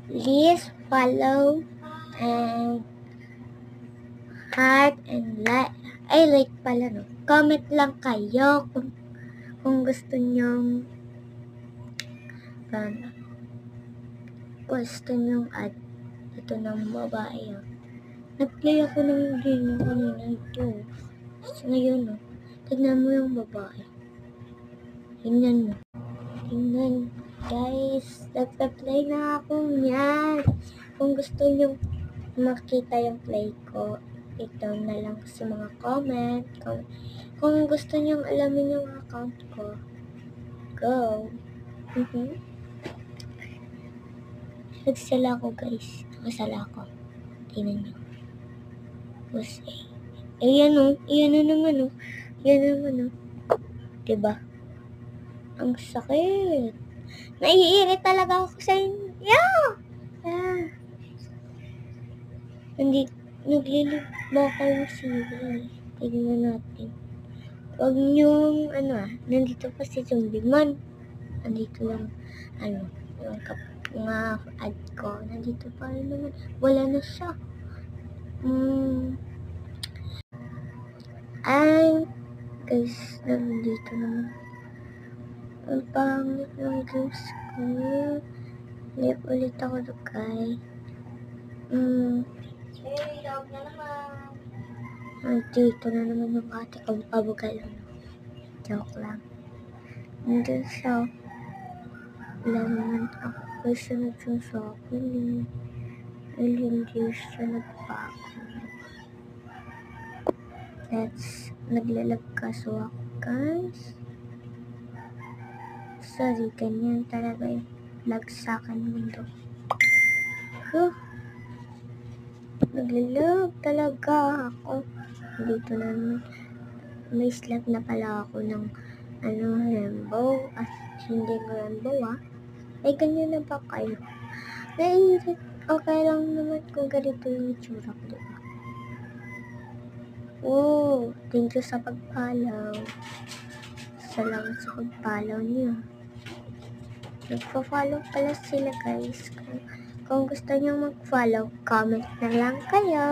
please follow and heart and like. Ay, like pala, no? Comment lang kayo kung gusto nyong add ito ng babae. Nag-play ako ng game kanina ito. So, ngayon, no? Tignan mo yung babae. Tingnan mo. Tingnan, guys. Nagpa-play na ako niyan. Kung gusto nyo makita yung play ko, ito na lang sa mga comment. Kung gusto nyo alamin yung account ko, go. Nagsala ko, guys. Nakasala ko. Tingnan nyo. Tapos, yan o. Yan na naman o. Yan naman o. Diba? Ang sakit. Naiirit talaga ako sa inyo. Yeah. Naglilip ba kayo sila? Tignan natin. Huwag niyong, nandito pa si Zombie Man. Nandito yung, yung mga ad ko. Nandito pa rin naman. Wala na siya. Ay, guys, nandito naman. Ang pangit ng games ko. Lip ulit ako guys. Dito na naman yung ate kong pabugalo. Joke lang. Hindi siya. Wala naman ako kasi nagsasakin eh. Dahil hindi siya nagpako. Naglalagkaso ako guys. Sorry, ganyan talaga yung lag sa akin mundo. Naglalag talaga ako. Dito na naman. May slap na pala ako ng rainbow. At hindi rainbow Ay, ganyan na ba kayo? Naiirit. Okay lang naman kung ganito yung itsura ko, diba? Oh, thank you sa pag-follow. Salamat sa pag-follow niyo. Nagpa-follow pala sila guys. Kung gusto niyo mag-follow, comment na lang kayo.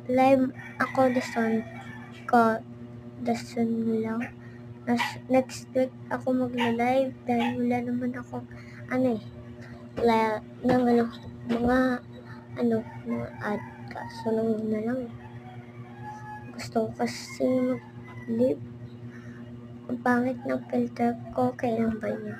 Live ako lang. Next week ako magla-live dahil wala naman ako mga ad kaso na lang. Gusto ko kasi mag-live. Ang pangit ng filter ko, kailan ba yun?